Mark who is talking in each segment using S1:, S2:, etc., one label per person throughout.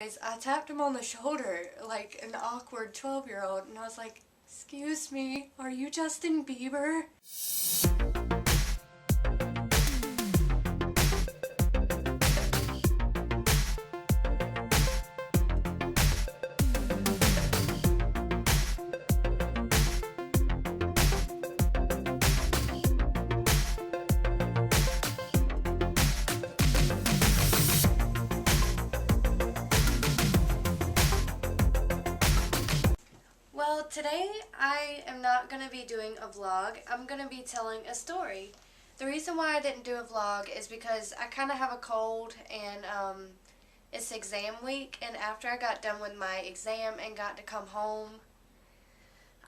S1: I tapped him on the shoulder like an awkward 12-year-old and I was like, "Excuse me, are you Justin Bieber?" Well, today I am not going to be doing a vlog. I'm going to be telling a story. The reason why I didn't do a vlog is because I kind of have a cold and it's exam week, and after I got done with my exam and got to come home,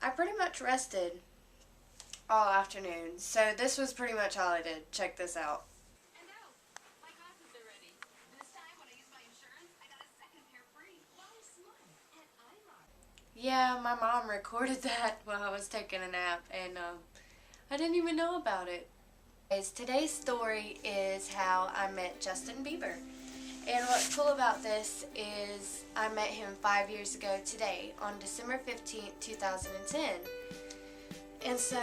S1: I pretty much rested all afternoon. So this was pretty much all I did. Check this out.
S2: And now, my glasses are ready. This time when I use my insurance, I got a second pair free. Wow, smart. And I'm on.
S1: Yeah, my mom recorded that while I was taking a nap, and I didn't even know about it. Today's story is how I met Justin Bieber. And what's cool about this is I met him 5 years ago today on December 15th, 2010. And so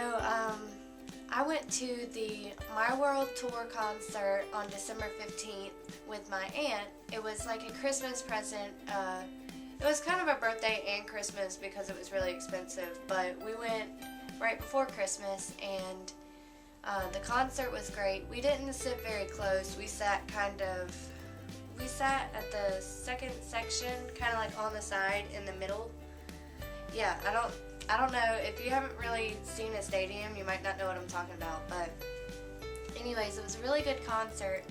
S1: I went to the My World Tour concert on December 15th with my aunt. It was like a Christmas present. It was kind of a birthday and Christmas because it was really expensive, but we went right before Christmas, and the concert was great. We didn't sit very close. We sat at the second section, kind of like on the side in the middle. Yeah, I don't know, if you haven't really seen a stadium, you might not know what I'm talking about, but anyways, it was a really good concert.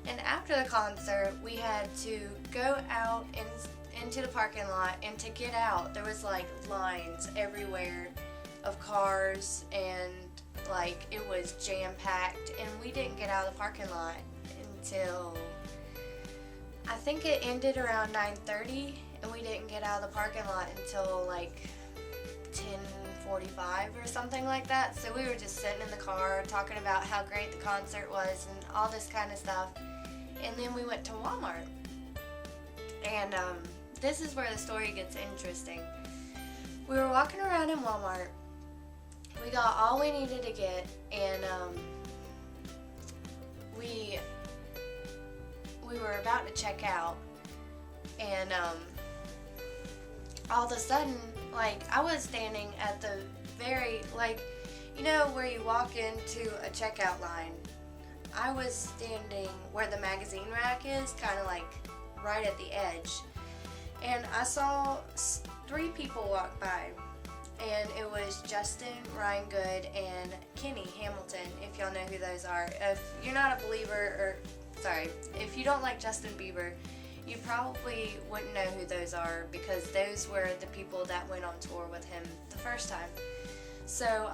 S1: And after the concert, we had to go out into the parking lot, and to get out, there was like lines everywhere of cars, and like it was jam-packed, and we didn't get out of the parking lot until I think it ended around 9:30, and we didn't get out of the parking lot until like 10:45 or something like that. So we were just sitting in the car talking about how great the concert was and all this kind of stuff. And then we went to Walmart. And this is where the story gets interesting. We were walking around in Walmart. We got all we needed to get, and we were about to check out, and all of a sudden, like, I was standing at the very, like, you know where you walk into a checkout line. I was standing where the magazine rack is, kind of like right at the edge, and I saw 3 people walk by, and it was Justin, Ryan Good, and Kenny Hamilton, if y'all know who those are. If you're not a believer, if you don't like Justin Bieber, you probably wouldn't know who those are, because those were the people that went on tour with him the first time. So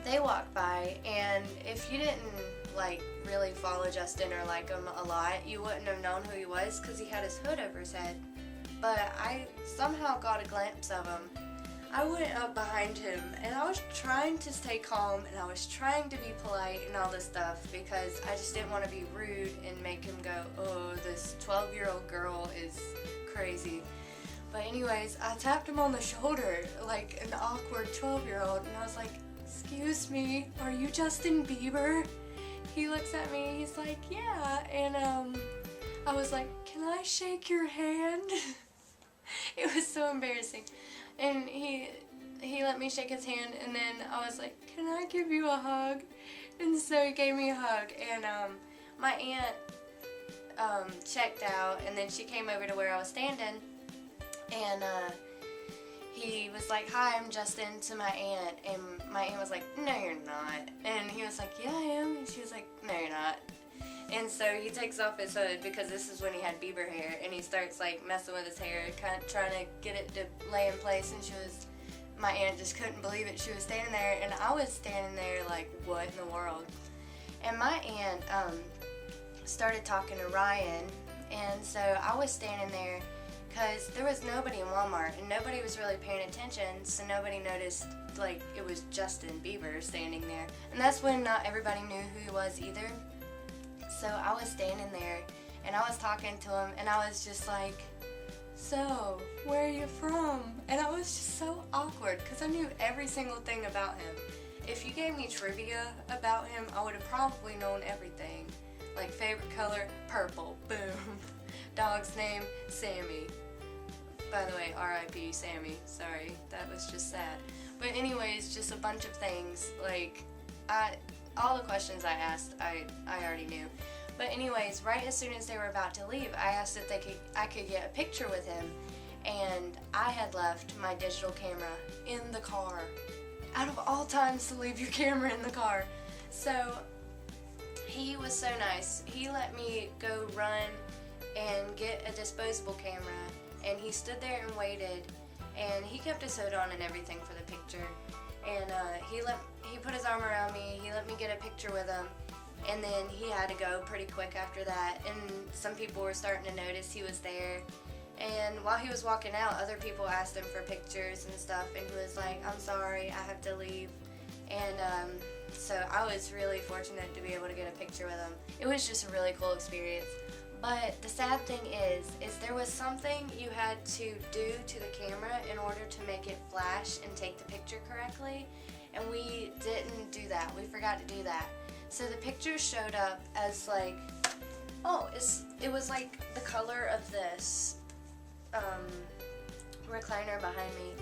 S1: they walked by, and if you didn't like really follow Justin or like him a lot, you wouldn't have known who he was because he had his hood over his head. But I somehow got a glimpse of him. I went up behind him, and I was trying to stay calm, and I was trying to be polite and all this stuff, because I just didn't want to be rude and make him go, "Oh, this 12-year-old girl is crazy." But anyways, I tapped him on the shoulder like an awkward 12-year-old, and I was like, "Excuse me, are you Justin Bieber?" He looks at me, he's like, "Yeah," and I was like, "Can I shake your hand?" It was so embarrassing. And he let me shake his hand, and then I was like, "Can I give you a hug?" And so he gave me a hug, and my aunt checked out, and then she came over to where I was standing, and he was like, "Hi, I'm Justin," to my aunt, and my aunt was like, "No, you're not." And he was like, "Yeah, I am." And she was like, "No, you're not." And so he takes off his hood, because this is when he had Bieber hair, and he starts like messing with his hair, kind of trying to get it to lay in place, and my aunt just couldn't believe it. She was standing there, and I was standing there like, what in the world? And my aunt started talking to Ryan, and so I was standing there because there was nobody in Walmart, and nobody was really paying attention, so nobody noticed like it was Justin Bieber standing there. And that's when not everybody knew who he was either. So I was standing there, and I was talking to him, and I was just like, so, where are you from? And I was just so awkward because I knew every single thing about him. If you gave me trivia about him, I would have probably known everything. Like favorite color, purple, boom. Dog's name, Sammy. By the way, R.I.P. Sammy. Sorry, that was just sad. But anyways, just a bunch of things. Like, all the questions I asked, I already knew. But anyways, right as soon as they were about to leave, I asked if I could get a picture with him, and I had left my digital camera in the car. Out of all times to leave your camera in the car. So he was so nice. He let me go run and get a disposable camera, and he stood there and waited, and he kept his hood on and everything for the picture. And he put his arm around me. He let me get a picture with him. And then he had to go pretty quick after that, and some people were starting to notice he was there. And while he was walking out, other people asked him for pictures and stuff, and he was like, I'm sorry, I have to leave. And so I was really fortunate to be able to get a picture with him. It was just a really cool experience. But the sad thing is there was something you had to do to the camera in order to make it flash and take the picture correctly, and we didn't do that. We forgot to do that. So the picture showed up as like, it was like the color of this recliner behind me,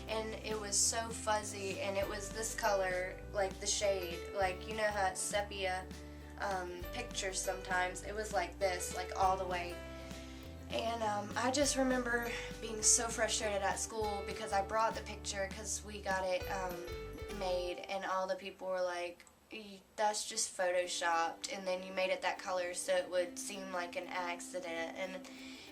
S1: and it was so fuzzy, and it was this color, like the shade, like, you know how it's sepia pictures sometimes, it was like this, like all the way. And I just remember being so frustrated at school because I brought the picture because we got it made, and all the people were like, that's just photoshopped, and then you made it that color so it would seem like an accident. And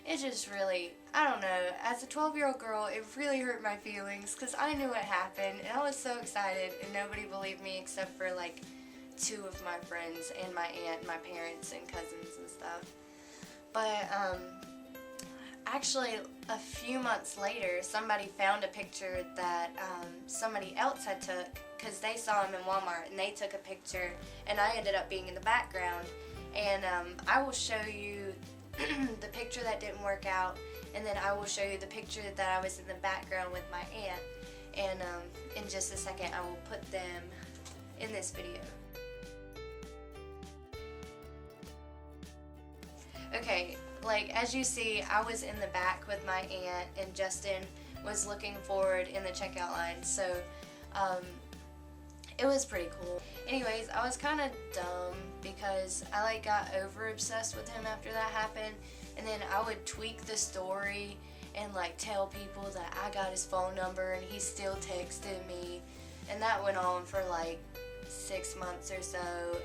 S1: it just really, I don't know, as a 12-year-old girl, it really hurt my feelings because I knew what happened, and I was so excited, and nobody believed me except for like 2 of my friends and my aunt and my parents and cousins and stuff. But actually a few months later, somebody found a picture that somebody else had took because they saw him in Walmart, and they took a picture, and I ended up being in the background. And I will show you the picture that didn't work out, and then I will show you the picture that I was in the background with my aunt. And in just a second I will put them in this video. Okay, like as you see, I was in the back with my aunt, and Justin was looking forward in the checkout line, so it was pretty cool. Anyways, I was kind of dumb because I like got over obsessed with him after that happened, and then I would tweak the story and like tell people that I got his phone number and he still texted me, and that went on for like 6 months or so.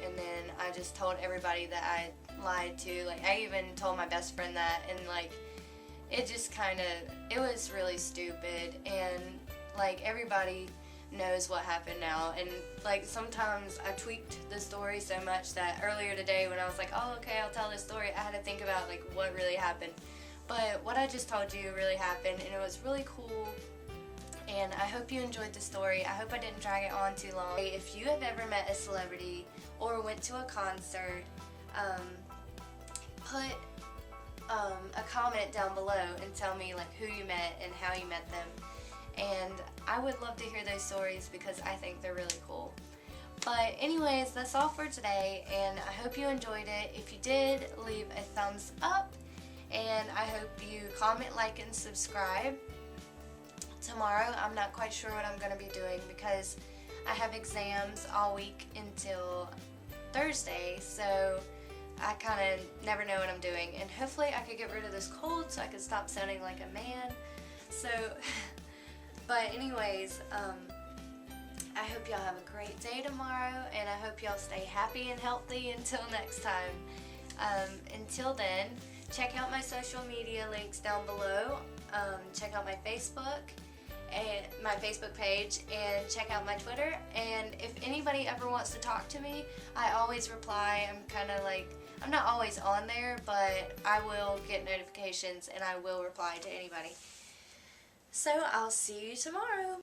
S1: And then I just told everybody that I lied to, like I even told my best friend that, and like it just kind of, it was really stupid, and like everybody knows what happened now. And like sometimes I tweaked the story so much that earlier today when I was like, oh okay, I'll tell this story, I had to think about like what really happened. But what I just told you really happened, and it was really cool, and I hope you enjoyed the story. I hope I didn't drag it on too long. If you have ever met a celebrity or went to a concert, put a comment down below and tell me like who you met and how you met them. And I would love to hear those stories because I think they're really cool. But anyways, that's all for today, and I hope you enjoyed it. If you did, leave a thumbs up, and I hope you comment, like, and subscribe. Tomorrow, I'm not quite sure what I'm going to be doing because I have exams all week until Thursday, so I kind of never know what I'm doing. And hopefully I could get rid of this cold so I could stop sounding like a man. So... But anyways, I hope y'all have a great day tomorrow, and I hope y'all stay happy and healthy until next time. Until then, check out my social media links down below. Check out my Facebook page, and check out my Twitter. And if anybody ever wants to talk to me, I always reply. I'm kind of like, I'm not always on there, but I will get notifications and I will reply to anybody. So I'll see you tomorrow.